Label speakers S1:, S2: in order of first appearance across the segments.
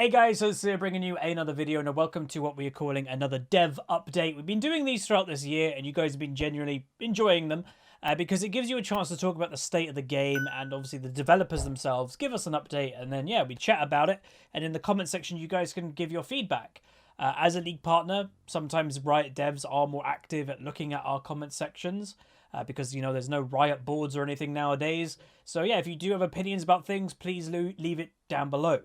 S1: Hey guys, so it's bringing you another video and welcome to what we are calling another dev update. We've been doing these throughout this year and you guys have been genuinely enjoying them because it gives you a chance to talk about the state of the game and obviously the developers themselves give us an update and then we chat about it, and in the comment section you guys can give your feedback. As a league partner, sometimes Riot devs are more active at looking at our comment sections because, you know, there's no Riot boards or anything nowadays. So yeah, if you do have opinions about things, please leave it down below.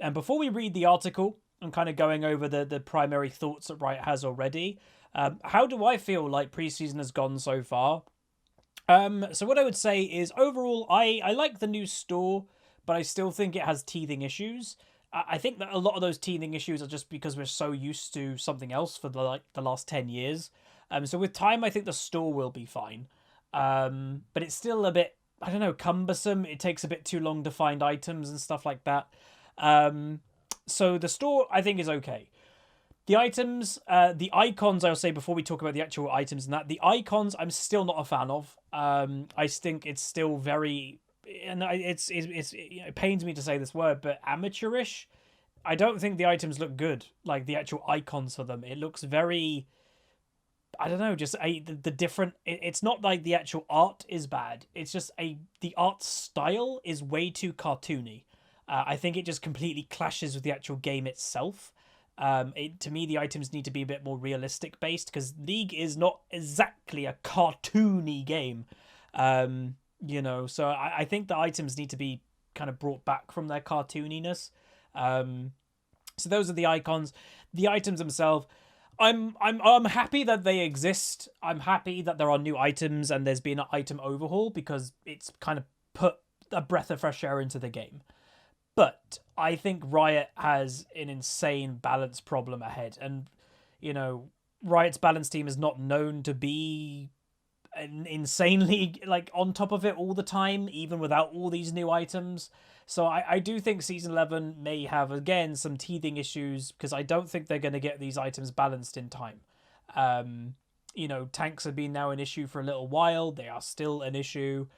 S1: And before we read the article, I'm kind of going over the primary thoughts that Riot has already. How do I feel like preseason has gone so far? So what I would say is overall, I like the new store, but I still think it has teething issues. I think that a lot of those teething issues are just because we're so used to something else for the last 10 years. So with time, I think the store will be fine. But it's still a bit, I don't know, cumbersome. It takes a bit too long to find items and stuff like that. So the store, I think, is okay. The items, the icons, I'll say before we talk about the actual items and that, the icons I'm still not a fan of. I think it's still very, and it pains me to say this word, but amateurish. I don't think the items look good, like the actual icons for them. It looks very, I don't know, just the different, it's not like the actual art is bad. It's just the art style is way too cartoony. I think it just completely clashes with the actual game itself. To me, the items need to be a bit more realistic based because League is not exactly a cartoony game. You know, so I think the items need to be kind of brought back from their cartooniness. So those are the icons. The items themselves, I'm happy that they exist. I'm happy that there are new items and there's been an item overhaul because it's kind of put a breath of fresh air into the game. But I think Riot has an insane balance problem ahead. And, you know, Riot's balance team is not known to be insanely, like, on top of it all the time, even without all these new items. So I do think Season 11 may have, again, some teething issues because I don't think they're going to get these items balanced in time. You know, tanks have been now an issue for a little while. They are still an issue.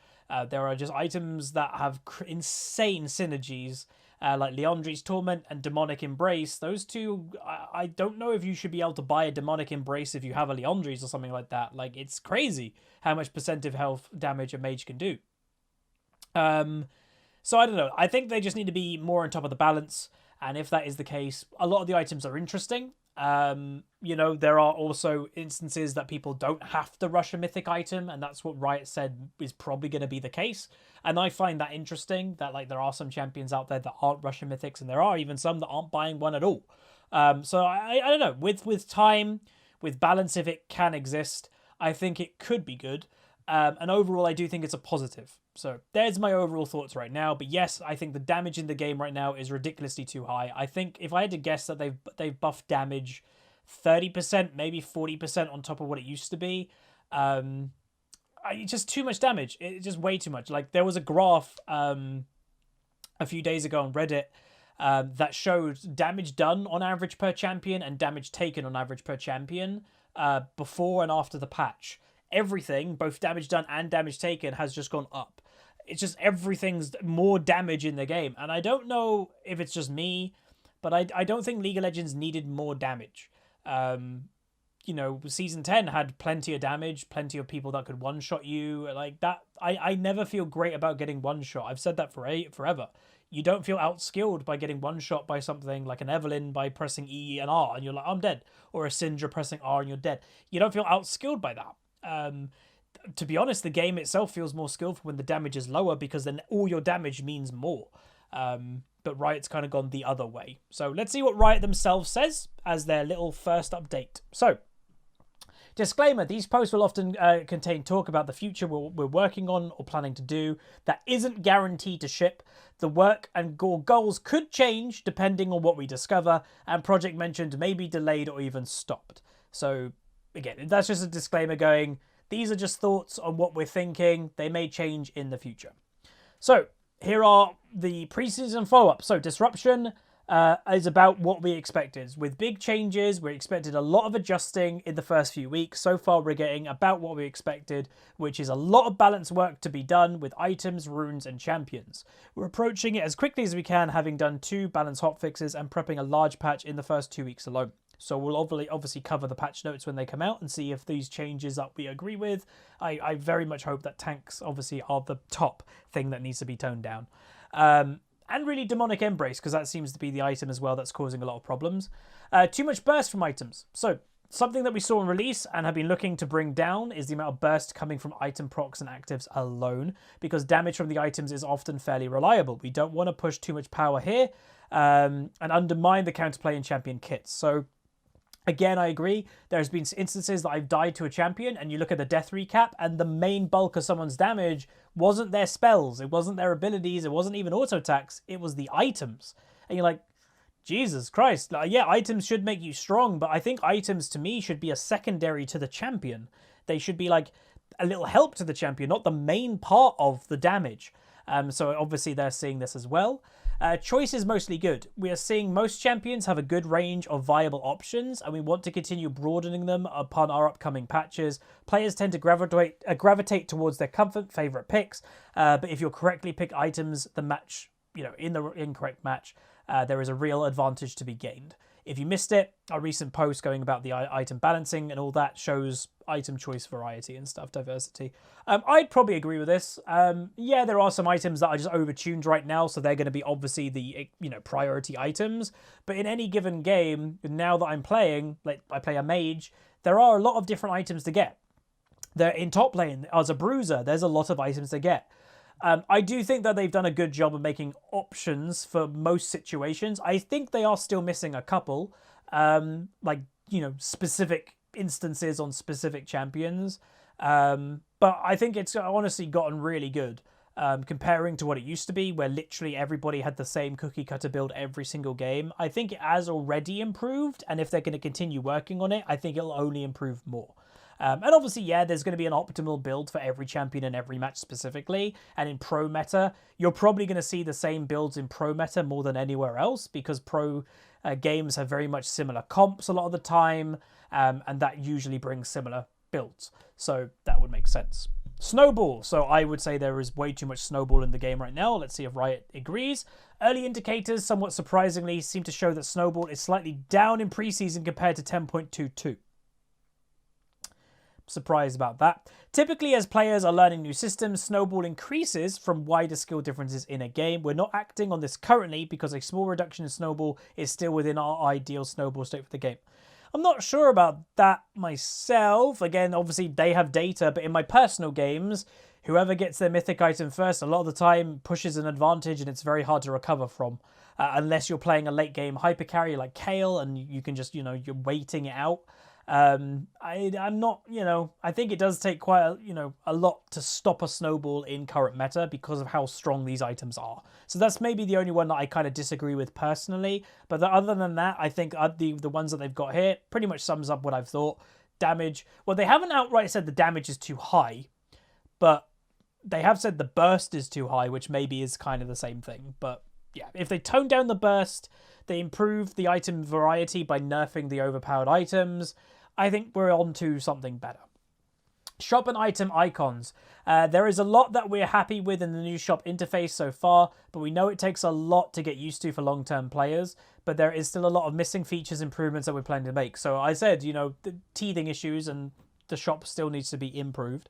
S1: There are just items that have insane synergies, like Liandry's Torment and Demonic Embrace. Those two, I don't know if you should be able to buy a Demonic Embrace if you have a Liandry's or something like that. Like, it's crazy how much percentage health damage a mage can do. So I don't know. I think they just need to be more on top of the balance. And if that is the case, a lot of the items are interesting. You know, there are also instances that people don't have to rush a mythic item, and that's what Riot said is probably going to be the case. And I find that interesting, that like there are some champions out there that aren't rushing mythics, and there are even some that aren't buying one at all. So I don't know, with time, with balance, if it can exist, I think it could be good. And overall, I do think it's a positive. So there's my overall thoughts right now. But yes, I think the damage in the game right now is ridiculously too high. I think if I had to guess that they've buffed damage 30%, maybe 40% on top of what it used to be. Just too much damage. It's just way too much. Like there was a graph a few days ago on Reddit that showed damage done on average per champion and damage taken on average per champion before and after the patch. Everything, both damage done and damage taken, has just gone up. It's just everything's more damage in the game. And I don't know if it's just me, but I don't think League of Legends needed more damage. You know, Season 10 had plenty of damage, plenty of people that could one-shot you. Like that, I never feel great about getting one-shot. I've said that forever. You don't feel outskilled by getting one-shot by something like an Evelynn by pressing E and R and you're like, I'm dead. Or a Syndra pressing R and you're dead. You don't feel outskilled by that. To be honest, the game itself feels more skillful when the damage is lower because then all your damage means more. But Riot's kind of gone the other way. So let's see what Riot themselves says as their little first update. So, disclaimer, these posts will often contain talk about the future we're working on or planning to do that isn't guaranteed to ship. The work and goals could change depending on what we discover, and project mentioned may be delayed or even stopped. So, again, that's just a disclaimer going, these are just thoughts on what we're thinking. They may change in the future. So, here are the preseason follow-up. So, Disruption, is about what we expected. With big changes, we expected a lot of adjusting in the first few weeks. So far, we're getting about what we expected, which is a lot of balance work to be done with items, runes, and champions. We're approaching it as quickly as we can, having done 2 balance hotfixes and prepping a large patch in the first 2 weeks alone. So we'll obviously cover the patch notes when they come out and see if these changes that we agree with. I very much hope that tanks obviously are the top thing that needs to be toned down. And really Demonic Embrace, because that seems to be the item as well that's causing a lot of problems. Too much burst from items. So something that we saw in release and have been looking to bring down is the amount of burst coming from item procs and actives alone, because damage from the items is often fairly reliable. We don't want to push too much power here and undermine the counterplay in champion kits. So again, I agree. There's been instances that I've died to a champion and you look at the death recap and the main bulk of someone's damage wasn't their spells, it wasn't their abilities, it wasn't even auto attacks, it was the items. And you're like, Jesus Christ. Like, yeah, items should make you strong, but I think items to me should be a secondary to the champion. They should be like a little help to the champion, not the main part of the damage. So obviously they're seeing this as well. Choice is mostly good. We are seeing most champions have a good range of viable options, and we want to continue broadening them upon our upcoming patches. Players tend to gravitate towards their comfort favorite picks, but if you correctly pick items, the match, in the incorrect match, there is a real advantage to be gained. If you missed it, our recent post going about the item balancing and all that shows item choice variety and stuff, diversity. I'd probably agree with this. Yeah, there are some items that are just overtuned right now, so they're going to be obviously the priority items. But in any given game, now that I'm playing, like I play a mage, there are a lot of different items to get. They're in top lane, as a bruiser, there's a lot of items to get. I do think that they've done a good job of making options for most situations. I think they are still missing a couple, specific instances on specific champions. But I think it's honestly gotten really good comparing to what it used to be, where literally everybody had the same cookie cutter build every single game. I think it has already improved, and if they're going to continue working on it, I think it'll only improve more. And obviously, yeah, there's going to be an optimal build for every champion in every match specifically. And in pro meta, you're probably going to see the same builds in pro meta more than anywhere else, because pro games have very much similar comps a lot of the time. And that usually brings similar builds. So that would make sense. Snowball. So I would say there is way too much snowball in the game right now. Let's see if Riot agrees. Early indicators, somewhat surprisingly, seem to show that snowball is slightly down in preseason compared to 10.22. Surprised about that. Typically, as players are learning new systems, snowball increases from wider skill differences in a game. We're not acting on this currently because a small reduction in snowball is still within our ideal snowball state for the game. I'm not sure about that myself. Again, obviously they have data, but in my personal games, whoever gets their mythic item first a lot of the time pushes an advantage and it's very hard to recover from. Unless you're playing a late game hyper carry like Kale and you can just, you're waiting it out. I'm not, I think it does take quite a lot to stop a snowball in current meta because of how strong these items are. So that's maybe the only one that I kind of disagree with personally. But other than that, I think the ones that they've got here pretty much sums up what I've thought. Damage, well, they haven't outright said the damage is too high, but they have said the burst is too high, which maybe is kind of the same thing. But yeah, if they tone down the burst, they improve the item variety by nerfing the overpowered items, I think we're on to something better. Shop and item icons. There is a lot that we're happy with in the new shop interface so far, but we know it takes a lot to get used to for long-term players, but there is still a lot of missing features improvements that we're planning to make. So I said, the teething issues and the shop still needs to be improved.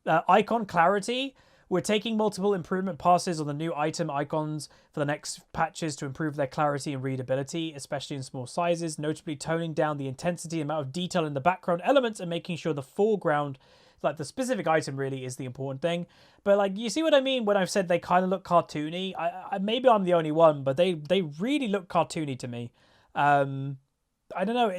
S1: Icon clarity. We're taking multiple improvement passes on the new item icons for the next patches to improve their clarity and readability, especially in small sizes, notably toning down the intensity and amount of detail in the background elements and making sure the foreground, like the specific item really is the important thing. But you see what I mean when I've said they kind of look cartoony? Maybe I'm the only one, but they really look cartoony to me. I don't know,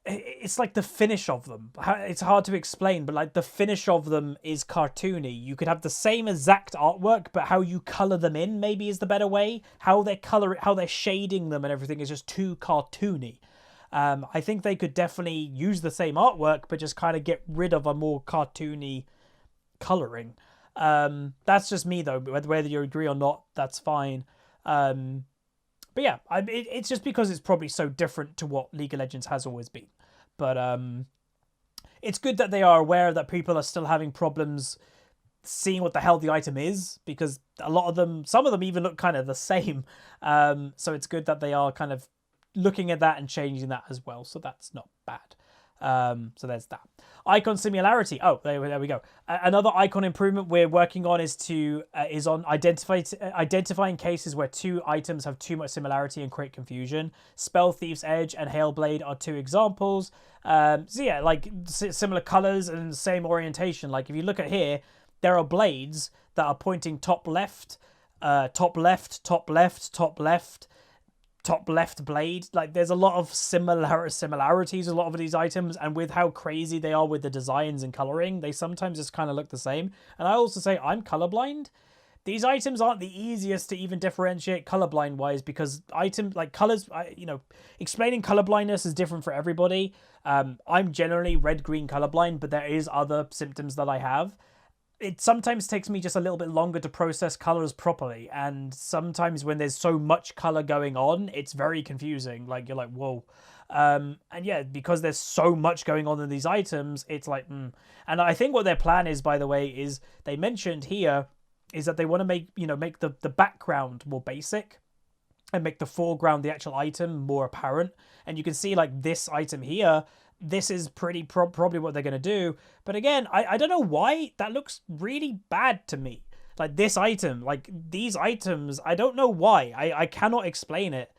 S1: it's like the finish of them. It's hard to explain, but the finish of them is cartoony. You could have the same exact artwork, but how you color them in maybe is the better way. How they're shading them and everything is just too cartoony. I think they could definitely use the same artwork, but just kind of get rid of a more cartoony coloring. That's just me though. Whether you agree or not, that's fine. But yeah, it's just because it's probably so different to what League of Legends has always been. But it's good that they are aware that people are still having problems seeing what the hell the item is, because a lot of them, some of them even look kind of the same. So it's good that they are kind of looking at that and changing that as well. So that's not bad. So there's that. Icon similarity. Oh, there we go. Another icon improvement we're working on is on identifying cases where two items have too much similarity and create confusion. Spell Thief's Edge and Hailblade are two examples. So yeah, like similar colors and same orientation. Like if you look at here, there are blades that are pointing top left, top left, top left, top left, top left blade. Like there's a lot of similarities a lot of these items, and with how crazy they are with the designs and coloring, they sometimes just kind of look the same. And I also say I'm colorblind. These items aren't the easiest to even differentiate colorblind wise, because items like colors, you know, explaining colorblindness is different for everybody. I'm generally red-green colorblind, but there is other symptoms that I have. It sometimes takes me just a little bit longer to process colors properly, and sometimes when there's so much color going on, it's very confusing. Like you're like, whoa. And yeah, because there's so much going on in these items, it's like, And I think what their plan is, by the way, is they mentioned here is that they want to make the background more basic and make the foreground, the actual item, more apparent. And you can see like this item here, this is probably what they're going to do. But again, I don't know why that looks really bad to me. Like this item, like these items, I don't know why. I cannot explain it,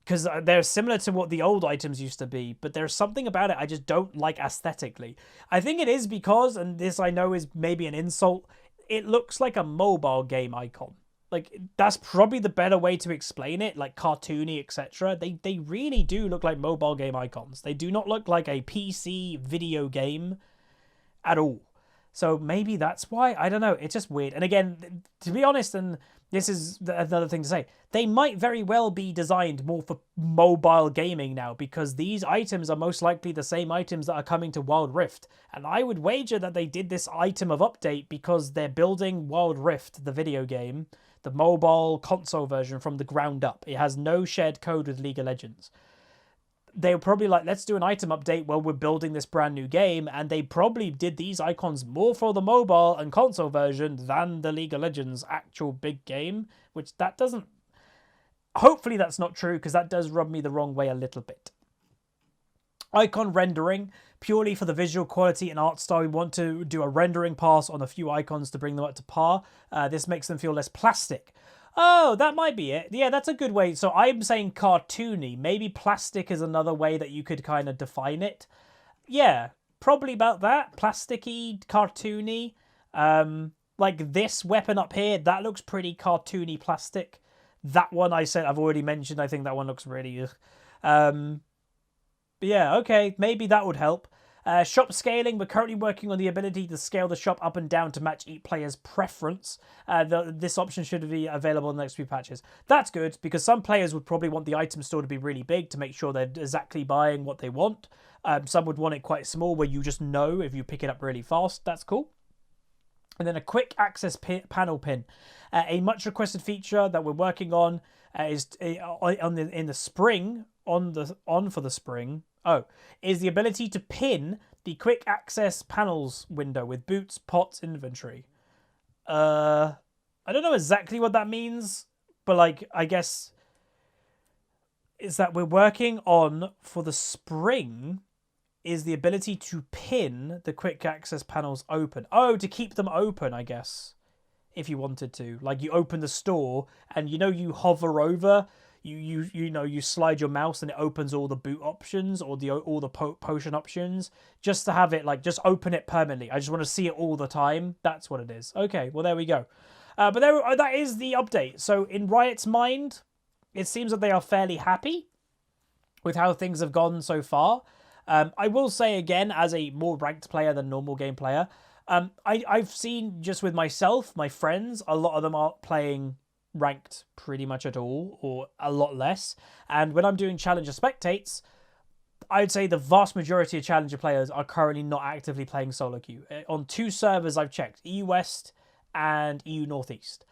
S1: because they're similar to what the old items used to be, but there's something about it I just don't like aesthetically. I think it is because, and this I know is maybe an insult, it looks like a mobile game icon. Like, that's probably the better way to explain it, like cartoony, etc. They really do look like mobile game icons. They do not look like a PC video game at all. So maybe that's why. I don't know. It's just weird. And again, to be honest, and this is another thing to say, they might very well be designed more for mobile gaming now, because these items are most likely the same items that are coming to Wild Rift. And I would wager that they did this item of update because they're building Wild Rift, the video game, the mobile console version, from the ground up. It has no shared code with League of Legends. They were probably like, let's do an item update while we're building this brand new game, and they probably did these icons more for the mobile and console version than the League of Legends actual big game, which that doesn't... Hopefully that's not true, because that does rub me the wrong way a little bit. Icon rendering, purely for the visual quality and art style. We want to do a rendering pass on a few icons to bring them up to par. This makes them feel less plastic. Oh, that might be it. Yeah, that's a good way. So I'm saying cartoony. Maybe plastic is another way that you could kind of define it. Yeah, probably about that. Plasticky, cartoony. Like this weapon up here, that looks pretty cartoony plastic. That one I said, I've already mentioned. I think that one looks really... But yeah, okay, maybe that would help. Shop scaling, we're currently working on the ability to scale the shop up and down to match each player's preference. This option should be available in the next few patches. That's good, because some players would probably want the item store to be really big to make sure they're exactly buying what they want. Some would want it quite small, where you just know if you pick it up really fast. That's cool. And then a quick access panel pin. A much requested feature that we're working on is in the spring, for the spring. Is the ability to pin the quick access panels window with boots, pots, inventory. I don't know exactly what that means, but like, I guess is that we're working on for the spring is the ability to pin the quick access panels open. Oh, to keep them open, I guess, if you wanted to. Like, you open the store and you hover over. You slide your mouse and it opens all the boot options or all the potion options, just to have it like just open it permanently. I just want to see it all the time. That's what it is. Okay, well there we go. But that is the update. So in Riot's mind, it seems that they are fairly happy with how things have gone so far. I will say again, as a more ranked player than normal game player, I've seen just with myself, my friends, a lot of them aren't playing ranked pretty much at all, or a lot less. And when I'm doing Challenger spectates, I'd say the vast majority of Challenger players are currently not actively playing solo queue. On two servers I've checked, EU West and EU Northeast.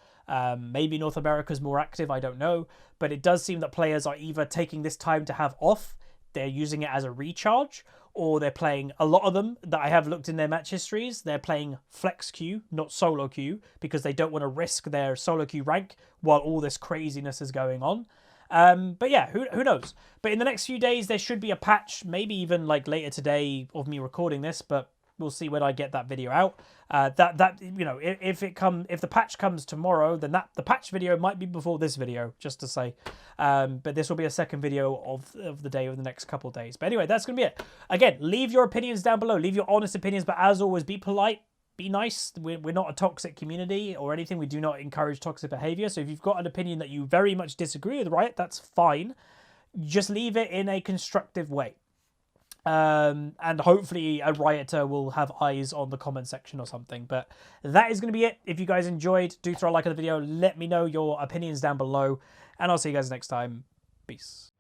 S1: Maybe North America's more active, I don't know. But it does seem that players are either taking this time to have off, they're using it as a recharge, or they're playing, a lot of them that I have looked in their match histories, they're playing flex queue, not solo queue, because they don't want to risk their solo queue rank while all this craziness is going on. But yeah, who knows? But in the next few days, there should be a patch, maybe even like later today of me recording this, but we'll see when I get that video out. You know, if the patch comes tomorrow, then the patch video might be before this video, just to say. But this will be a second video of the day of the next couple of days. But anyway, that's gonna be it. Again, leave your opinions down below. Leave your honest opinions, but as always, be polite. Be nice. We're not a toxic community or anything. We do not encourage toxic behavior. So if you've got an opinion that you very much disagree with, right, that's fine. Just leave it in a constructive way. And hopefully a rioter will have eyes on the comment section or something. But that is going to be it. If you guys enjoyed, do throw a like on the video. Let me know your opinions down below. And I'll see you guys next time. Peace.